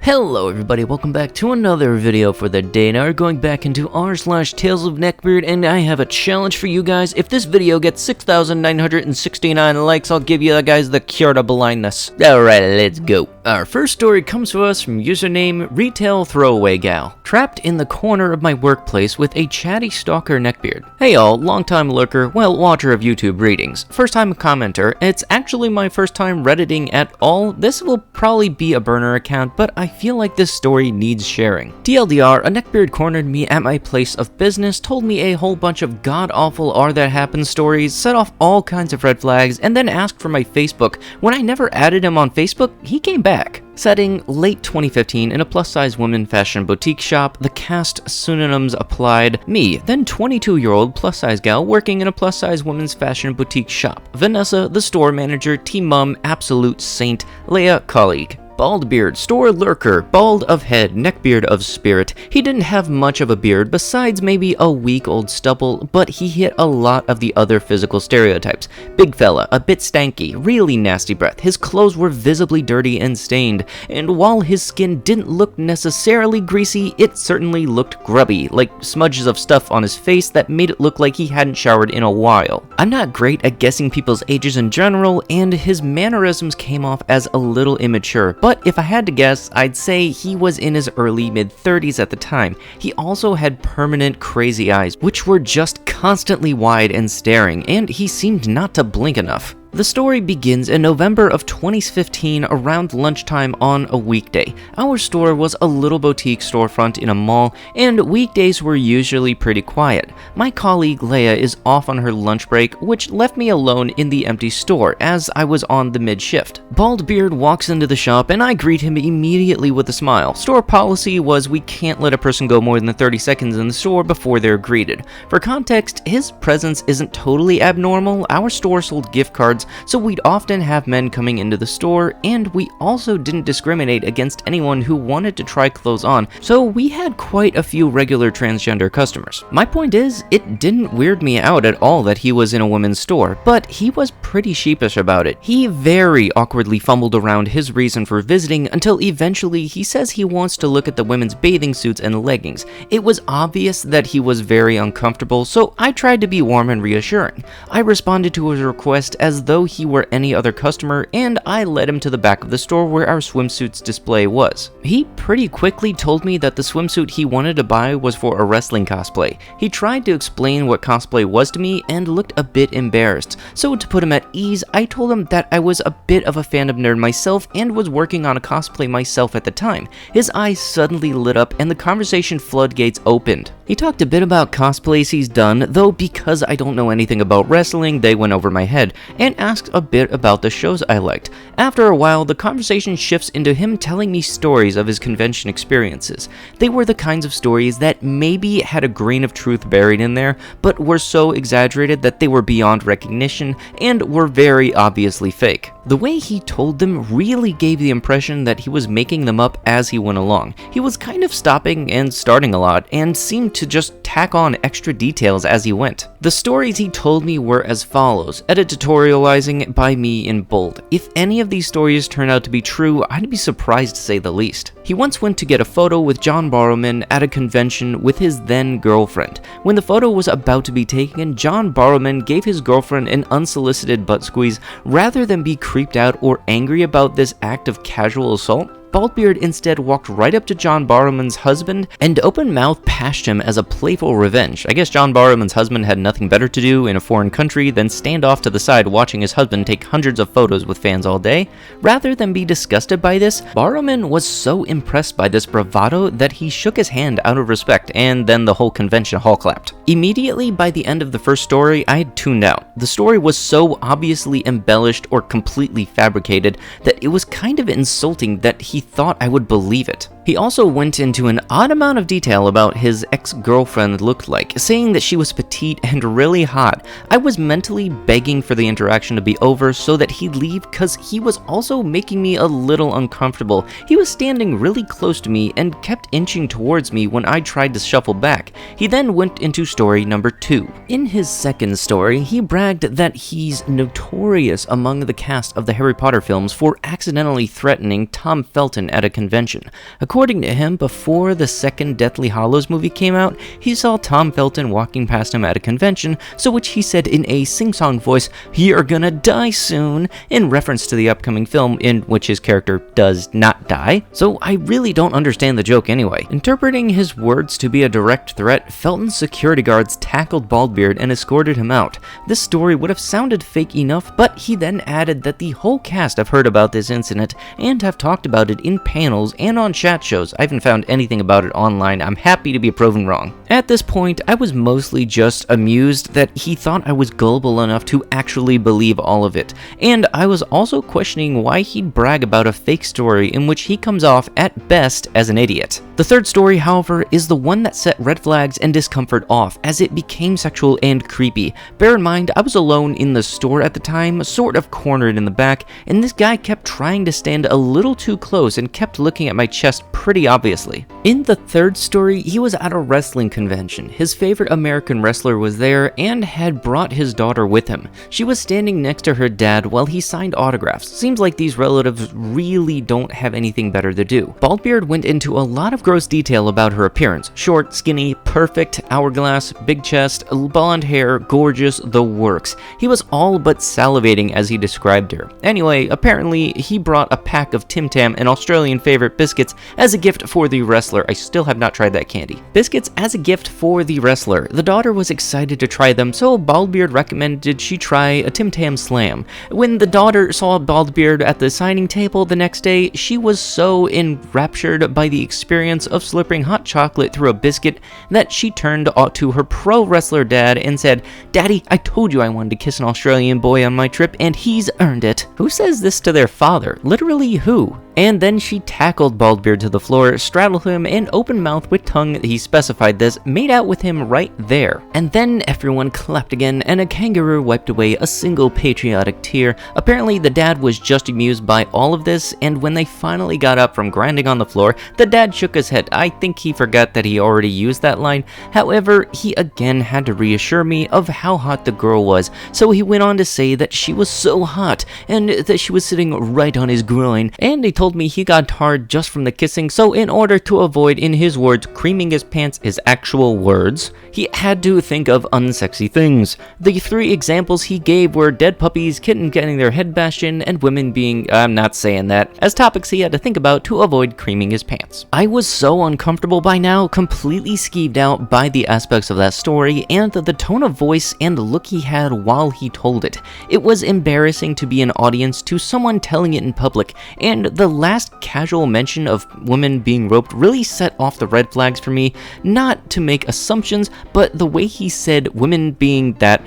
Hello everybody, welcome back to another video for the day. Now we're going back into r/talesofneckbeard, and I have a challenge for you guys. If this video gets 6,969 likes, I'll give you guys the cure to blindness. Alright, let's go. Our first story comes to us from username Retail Throwaway Gal. Trapped in the corner of my workplace with a chatty stalker neckbeard. Hey y'all, long-time lurker, well, watcher of YouTube readings. First-time commenter, it's actually my first time redditing at all. This will probably be a burner account, but I feel like this story needs sharing. TLDR, a neckbeard cornered me at my place of business, told me a whole bunch of god-awful are-that-happen stories, set off all kinds of red flags, and then asked for my Facebook. When I never added him on Facebook, he came back. Setting, late 2015 in a plus-size women fashion boutique shop, the cast synonyms applied. Me, then 22-year-old plus-size gal working in a plus-size women's fashion boutique shop. Vanessa, the store manager, team mom, absolute saint. Leah, colleague. Bald beard, store lurker, bald of head, neckbeard of spirit. He didn't have much of a beard besides maybe a week-old stubble, but he hit a lot of the other physical stereotypes. Big fella, a bit stanky, really nasty breath. His clothes were visibly dirty and stained, and while his skin didn't look necessarily greasy, it certainly looked grubby, like smudges of stuff on his face that made it look like he hadn't showered in a while. I'm not great at guessing people's ages in general, and his mannerisms came off as a little immature. But if I had to guess, I'd say he was in his early mid-30s at the time. He also had permanent crazy eyes, which were just constantly wide and staring, and he seemed not to blink enough. The story begins in November of 2015 around lunchtime on a weekday. Our store was a little boutique storefront in a mall, and weekdays were usually pretty quiet. My colleague Leia is off on her lunch break, which left me alone in the empty store as I was on the mid-shift. Baldbeard walks into the shop and I greet him immediately with a smile. Store policy was we can't let a person go more than 30 seconds in the store before they're greeted. For context, his presence isn't totally abnormal. Our store sold gift cards, so we'd often have men coming into the store, and we also didn't discriminate against anyone who wanted to try clothes on, so we had quite a few regular transgender customers. My point is, it didn't weird me out at all that he was in a women's store, but he was pretty sheepish about it. He very awkwardly fumbled around his reason for visiting until eventually he says he wants to look at the women's bathing suits and leggings. It was obvious that he was very uncomfortable, so I tried to be warm and reassuring. I responded to his request as though he were any other customer, and I led him to the back of the store where our swimsuits display was. He pretty quickly told me that the swimsuit he wanted to buy was for a wrestling cosplay. He tried to explain what cosplay was to me and looked a bit embarrassed, so to put him at ease, I told him that I was a bit of a fandom nerd myself and was working on a cosplay myself at the time. His eyes suddenly lit up and the conversation floodgates opened. He talked a bit about cosplays he's done, though because I don't know anything about wrestling, they went over my head, and asked a bit about the shows I liked. After a while, the conversation shifts into him telling me stories of his convention experiences. They were the kinds of stories that maybe had a grain of truth buried in there, but were so exaggerated that they were beyond recognition and were very obviously fake. The way he told them really gave the impression that he was making them up as he went along. He was kind of stopping and starting a lot, and seemed to just tack on extra details as he went. The stories he told me were as follows, editorializing by me in bold. If any of these stories turn out to be true, I'd be surprised to say the least. He once went to get a photo with John Barrowman at a convention with his then girlfriend. When the photo was about to be taken, John Barrowman gave his girlfriend an unsolicited butt squeeze rather than be creeped out or angry about this act of casual assault. Baldbeard instead walked right up to John Barrowman's husband and open-mouth pashed him as a playful revenge. I guess John Barrowman's husband had nothing better to do in a foreign country than stand off to the side watching his husband take hundreds of photos with fans all day. Rather than be disgusted by this, Barrowman was so impressed by this bravado that he shook his hand out of respect, and then the whole convention hall clapped. Immediately by the end of the first story, I had tuned out. The story was so obviously embellished or completely fabricated that it was kind of insulting that he thought I would believe it. He also went into an odd amount of detail about his ex-girlfriend looked like, saying that she was petite and really hot. I was mentally begging for the interaction to be over so that he'd leave, cause he was also making me a little uncomfortable. He was standing really close to me and kept inching towards me when I tried to shuffle back. He then went into story number 2. In his second story, he bragged that he's notorious among the cast of the Harry Potter films for accidentally threatening Tom Felton Felton at a convention. According to him, before the second Deathly Hallows movie came out, he saw Tom Felton walking past him at a convention, so which he said in a sing-song voice, "You're gonna die soon," in reference to the upcoming film in which his character does not die. So I really don't understand the joke anyway. Interpreting his words to be a direct threat, Felton's security guards tackled Baldbeard and escorted him out. This story would have sounded fake enough, but he then added that the whole cast have heard about this incident and have talked about it in panels and on chat shows. I haven't found anything about it online. I'm happy to be proven wrong. At this point, I was mostly just amused that he thought I was gullible enough to actually believe all of it, and I was also questioning why he'd brag about a fake story in which he comes off at best as an idiot. The third story, however, is the one that set red flags and discomfort off as it became sexual and creepy. Bear in mind, I was alone in the store at the time, sort of cornered in the back, and this guy kept trying to stand a little too close and kept looking at my chest pretty obviously. In the third story, he was at a wrestling convention. His favorite American wrestler was there and had brought his daughter with him. She was standing next to her dad while he signed autographs. Seems like these relatives really don't have anything better to do. Baldbeard went into a lot of gross detail about her appearance. Short, skinny, perfect, hourglass, big chest, blonde hair, gorgeous, the works. He was all but salivating as he described her. Anyway, apparently he brought a pack of TimTam, an Australian favorite biscuits, as a gift for the wrestler. I still have not tried that candy. Biscuits as a gift for the wrestler. The daughter was excited to try them, so Baldbeard recommended she try a TimTam Slam. When the daughter saw Baldbeard at the signing table the next day, she was so enraptured by the experience of slipping hot chocolate through a biscuit that she turned to her pro wrestler dad and said, "Daddy, I told you I wanted to kiss an Australian boy on my trip, and he's earned it." Who says this to their father? Literally who? And then she tackled Baldbeard to the floor, straddled him, and open mouth with tongue, he specified this, made out with him right there. And then everyone clapped again, and a kangaroo wiped away a single patriotic tear. Apparently the dad was just amused by all of this, and when they finally got up from grinding on the floor, the dad shook his head. I think he forgot that he already used that line. However, he again had to reassure me of how hot the girl was, so he went on to say that she was so hot, and that she was sitting right on his groin, and he told me he got hard just from the kissing, so in order to avoid, in his words, creaming his pants, his actual words, he had to think of unsexy things. The three examples he gave were dead puppies, kitten getting their head bashed in, and women being, I'm not saying that, as topics he had to think about to avoid creaming his pants. I was so uncomfortable by now, completely skeeved out by the aspects of that story, and the tone of voice and the look he had while he told it. It was embarrassing to be an audience to someone telling it in public, and the last casual mention of women being roped really set off the red flags for me. Not to make assumptions, but the way he said women being that,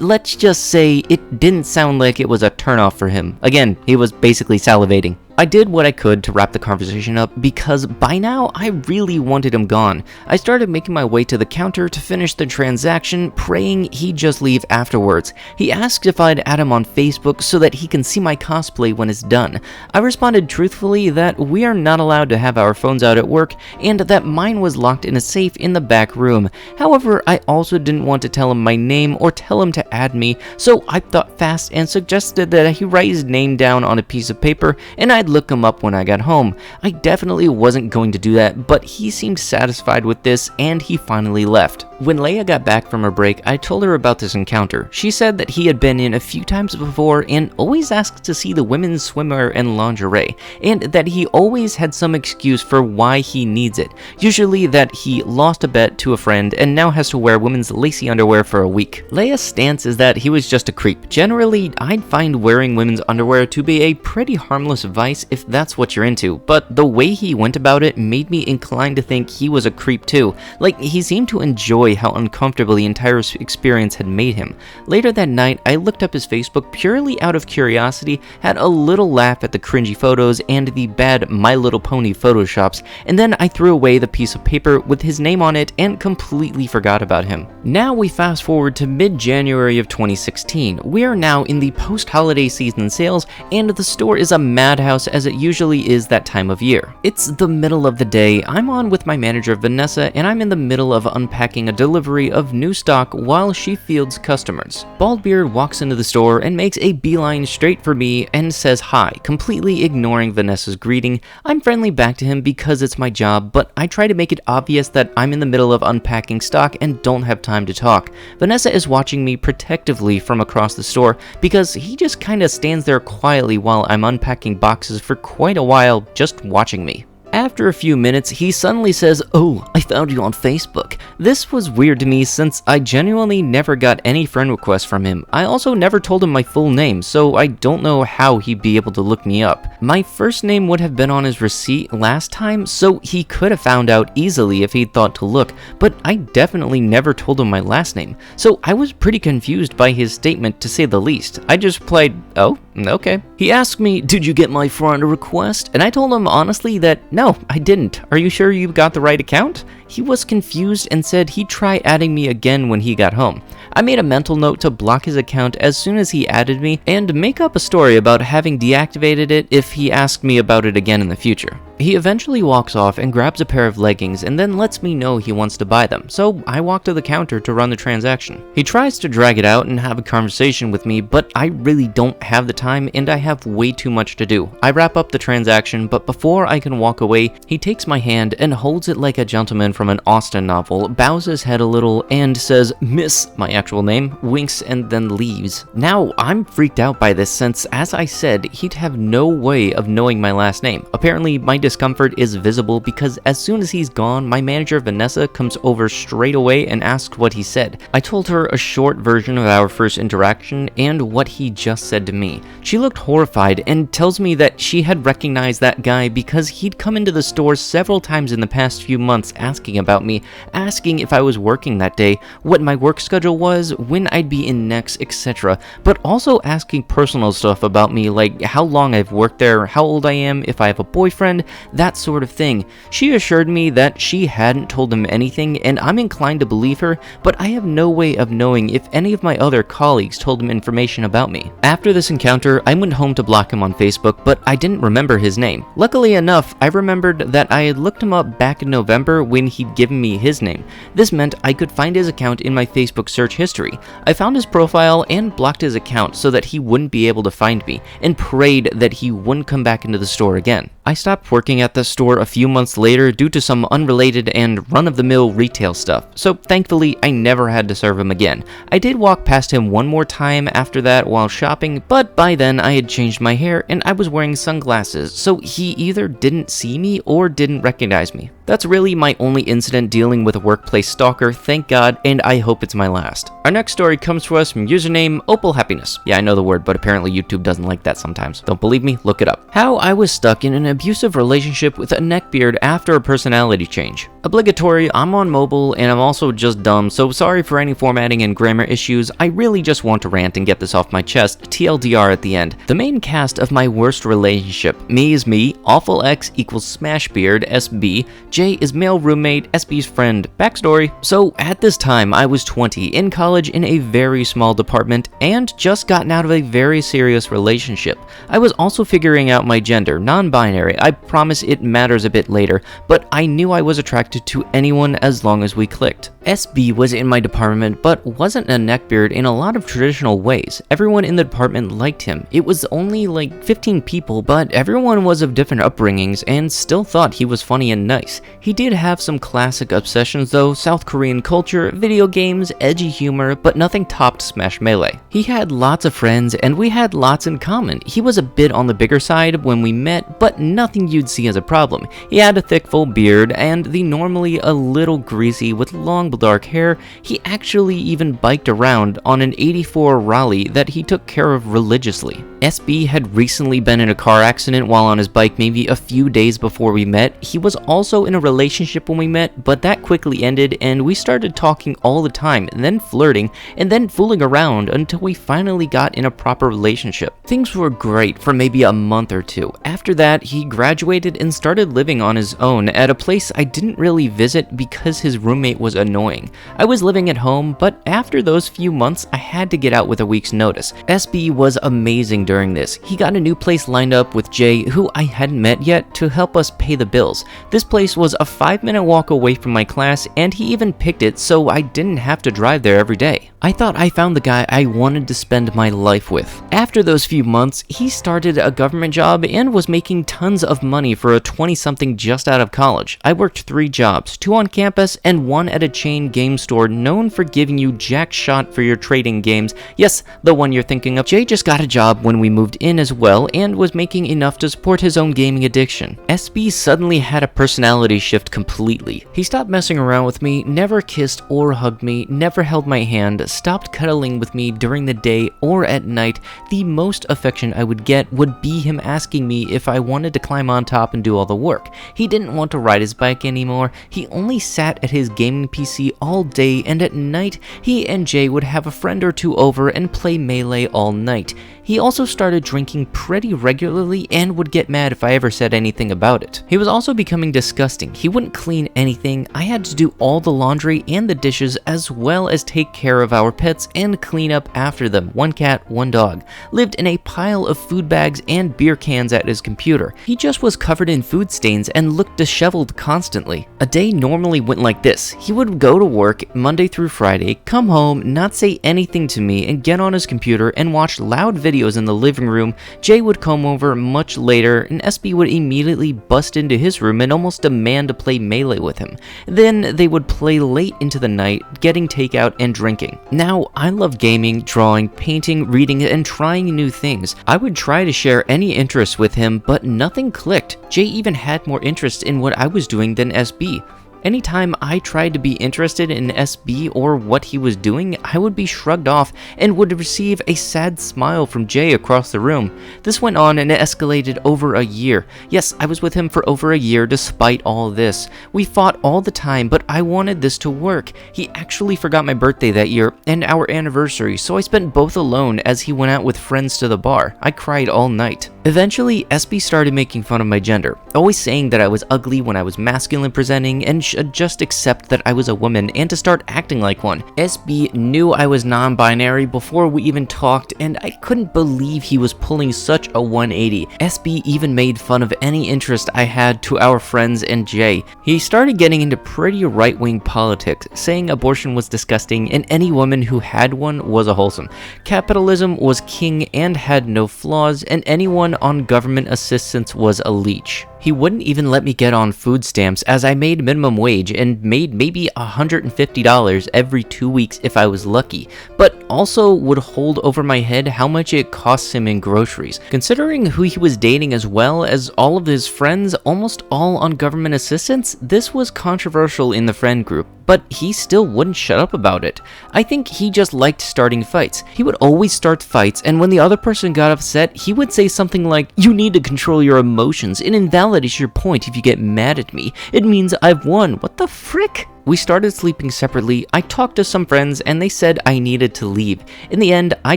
let's just say it didn't sound like it was a turnoff for him. Again, he was basically salivating. I did what I could to wrap the conversation up because by now I really wanted him gone. I started making my way to the counter to finish the transaction, praying he'd just leave afterwards. He asked if I'd add him on Facebook so that he can see my cosplay when it's done. I responded truthfully that we are not allowed to have our phones out at work and that mine was locked in a safe in the back room. However, I also didn't want to tell him my name or tell him to add me, so I thought fast and suggested that he write his name down on a piece of paper and I'd look him up when I got home. I definitely wasn't going to do that, but he seemed satisfied with this and he finally left. When Leia got back from her break, I told her about this encounter. She said that he had been in a few times before and always asked to see the women's swimwear and lingerie, and that he always had some excuse for why he needs it. Usually that he lost a bet to a friend and now has to wear women's lacy underwear for a week. Leia's stance is that he was just a creep. Generally, I'd find wearing women's underwear to be a pretty harmless vice if that's what you're into, but the way he went about it made me inclined to think he was a creep too. Like, he seemed to enjoy how uncomfortable the entire experience had made him. Later that night, I looked up his Facebook purely out of curiosity, had a little laugh at the cringy photos and the bad My Little Pony photoshops, and then I threw away the piece of paper with his name on it and completely forgot about him. Now we fast forward to mid-January of 2016. We are now in the post-holiday season sales, and the store is a madhouse house as it usually is that time of year. It's the middle of the day, I'm on with my manager Vanessa, and I'm in the middle of unpacking a delivery of new stock while she fields customers. Baldbeard walks into the store and makes a beeline straight for me and says hi, completely ignoring Vanessa's greeting. I'm friendly back to him because it's my job, but I try to make it obvious that I'm in the middle of unpacking stock and don't have time to talk. Vanessa is watching me protectively from across the store because he just kinda stands there quietly while I'm unpacking boxes for quite a while, just watching me. After a few minutes, he suddenly says, "Oh, I found you on Facebook." This was weird to me since I genuinely never got any friend requests from him. I also never told him my full name, so I don't know how he'd be able to look me up. My first name would have been on his receipt last time, so he could have found out easily if he'd thought to look, but I definitely never told him my last name. So I was pretty confused by his statement, to say the least. I just replied, "Oh, okay." He asked me, "Did you get my friend request?" And I told him honestly that no, I didn't. "Are you sure you got the right account?" He was confused and said he'd try adding me again when he got home. I made a mental note to block his account as soon as he added me and make up a story about having deactivated it if he asked me about it again in the future. He eventually walks off and grabs a pair of leggings and then lets me know he wants to buy them, so I walk to the counter to run the transaction. He tries to drag it out and have a conversation with me, but I really don't have the time and I have way too much to do. I wrap up the transaction, but before I can walk away, he takes my hand and holds it like a gentleman from an Austen novel, bows his head a little, and says, "Miss," my actual name, winks, and then leaves. Now, I'm freaked out by this since, as I said, he'd have no way of knowing my last name. Apparently, my discomfort is visible because as soon as he's gone, my manager Vanessa comes over straight away and asks what he said. I told her a short version of our first interaction and what he just said to me. She looked horrified and tells me that she had recognized that guy because he'd come into the store several times in the past few months asking about me, asking if I was working that day, what my work schedule was, when I'd be in next, etc., but also asking personal stuff about me like how long I've worked there, how old I am, if I have a boyfriend, that sort of thing. She assured me that she hadn't told him anything, and I'm inclined to believe her, but I have no way of knowing if any of my other colleagues told him information about me. After this encounter, I went home to block him on Facebook, but I didn't remember his name. Luckily enough, I remembered that I had looked him up back in November when he'd given me his name. This meant I could find his account in my Facebook search history. I found his profile and blocked his account so that he wouldn't be able to find me, and prayed that he wouldn't come back into the store again. I stopped working at the store a few months later due to some unrelated and run-of-the-mill retail stuff, so thankfully I never had to serve him again. I did walk past him one more time after that while shopping, but by then I had changed my hair and I was wearing sunglasses, so he either didn't see me or didn't recognize me. That's really my only incident dealing with a workplace stalker, thank God, and I hope it's my last. Our next story comes to us from username Opal Happiness. Yeah, I know the word, but apparently YouTube doesn't like that sometimes. Don't believe me? Look it up. How I was stuck in an abusive relationship with a neckbeard after a personality change. Obligatory, I'm on mobile and I'm also just dumb, so sorry for any formatting and grammar issues. I really just want to rant and get this off my chest. TLDR at the end. The main cast of my worst relationship. Me is me, awful X equals smashbeard, SB, J is male roommate, SB's friend. Backstory. So at this time I was 20, in college in a very small department, and just gotten out of a very serious relationship. I was also figuring out my gender, non-binary. I promise it matters a bit later, but I knew I was attracted to anyone as long as we clicked. SB was in my department, but wasn't a neckbeard in a lot of traditional ways. Everyone in the department liked him. It was only like 15 people, but everyone was of different upbringings and still thought he was funny and nice. He did have some classic obsessions though, South Korean culture, video games, edgy humor, but nothing topped Smash Melee. He had lots of friends and we had lots in common. He was a bit on the bigger side when we met, but nothing you'd see as a problem. He had a thick full beard and the normally a little greasy with long dark hair. He actually even biked around on an 84 Raleigh that he took care of religiously. SB had recently been in a car accident while on his bike maybe a few days before we met. He was also in a relationship when we met, but that quickly ended and we started talking all the time and then flirting and then fooling around until we finally got in a proper relationship. Things were great for maybe a month or two. After that, he graduated and started living on his own at a place I didn't really visit because his roommate was annoying. I was living at home, but after those few months, I had to get out with a week's notice. SB was amazing during during this. He got a new place lined up with Jay, who I hadn't met yet, to help us pay the bills. This place was a 5-minute walk away from my class, and he even picked it so I didn't have to drive there every day. I thought I found the guy I wanted to spend my life with. After those few months, he started a government job and was making tons of money for a 20-something just out of college. I worked 3 jobs, 2 on campus and 1 at a chain game store known for giving you jack shot for your trading games. Yes, the one you're thinking of. Jay just got a job when we moved in as well and was making enough to support his own gaming addiction. SB suddenly had a personality shift completely. He stopped messing around with me, never kissed or hugged me, never held my hand, stopped cuddling with me during the day or at night. The most affection I would get would be him asking me if I wanted to climb on top and do all the work. He didn't want to ride his bike anymore. He only sat at his gaming PC all day, and at night, he and Jay would have a friend or two over and play Melee all night. He also started drinking pretty regularly and would get mad if I ever said anything about it. He was also becoming disgusting. He wouldn't clean anything. I had to do all the laundry and the dishes, as well as take care of our pets and clean up after them. 1 cat, 1 dog. Lived in a pile of food bags and beer cans at his computer. He just was covered in food stains and looked disheveled constantly. A day normally went like this. He would go to work Monday through Friday, come home, not say anything to me, and get on his computer and watch loud videos in the living room. Jay would come over much later, and SB would immediately bust into his room and almost demand to play Melee with him. Then they would play late into the night, getting takeout and drinking. Now, I loved gaming, drawing, painting, reading, and trying new things. I would try to share any interests with him, but nothing clicked. Jay even had more interest in what I was doing than SB. Anytime I tried to be interested in SB or what he was doing, I would be shrugged off and would receive a sad smile from Jay across the room. This went on and it escalated over a year. Yes, I was with him for over a year despite all this. We fought all the time, but I wanted this to work. He actually forgot my birthday that year and our anniversary, so I spent both alone as he went out with friends to the bar. I cried all night. Eventually, SB started making fun of my gender, always saying that I was ugly when I was masculine presenting and should just accept that I was a woman and to start acting like one. SB knew I was non-binary before we even talked, and I couldn't believe he was pulling such a 180. SB even made fun of any interest I had to our friends and Jay. He started getting into pretty right-wing politics, saying abortion was disgusting and any woman who had one was a wholesome. Capitalism was king and had no flaws, and anyone on government assistance was a leech. He wouldn't even let me get on food stamps as I made minimum wage and made maybe $150 every 2 weeks if I was lucky, but also would hold over my head how much it costs him in groceries. Considering who he was dating as well as all of his friends, almost all on government assistance, this was controversial in the friend group. But he still wouldn't shut up about it. I think he just liked starting fights. He would always start fights, and when the other person got upset, he would say something like, "You need to control your emotions. It invalidates your point if you get mad at me. It means I've won." What the frick? We started sleeping separately. I talked to some friends and they said I needed to leave. In the end, I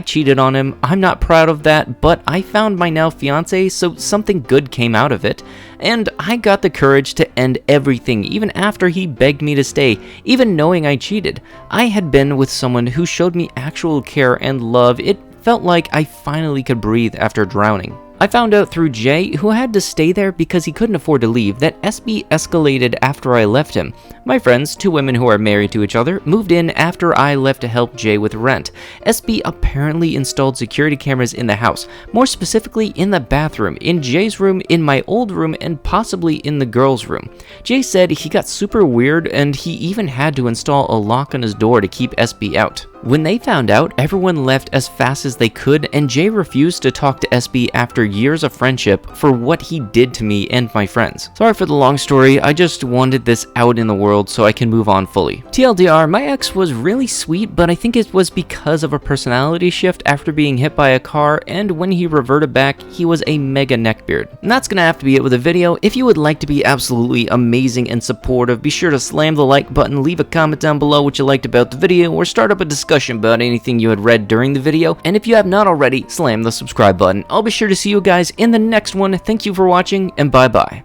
cheated on him. I'm not proud of that, but I found my now fiance, so something good came out of it. And I got the courage to end everything even after he begged me to stay, even knowing I cheated. I had been with someone who showed me actual care and love. It felt like I finally could breathe after drowning. I found out through Jay, who had to stay there because he couldn't afford to leave, that SB escalated after I left him. My friends, 2 women who are married to each other, moved in after I left to help Jay with rent. SB apparently installed security cameras in the house, more specifically in the bathroom, in Jay's room, in my old room, and possibly in the girls' room. Jay said he got super weird and he even had to install a lock on his door to keep SB out. When they found out, everyone left as fast as they could, and Jay refused to talk to SB after years of friendship for what he did to me and my friends. Sorry for the long story, I just wanted this out in the world so I can move on fully. TLDR, my ex was really sweet, but I think it was because of a personality shift after being hit by a car, and when he reverted back, he was a mega neckbeard. And that's gonna have to be it with the video. If you would like to be absolutely amazing and supportive, be sure to slam the like button, leave a comment down below what you liked about the video, or start up a discussion about anything you had read during the video, and if you have not already, slam the subscribe button. I'll be sure to see you guys in the next one. Thank you for watching, and bye bye.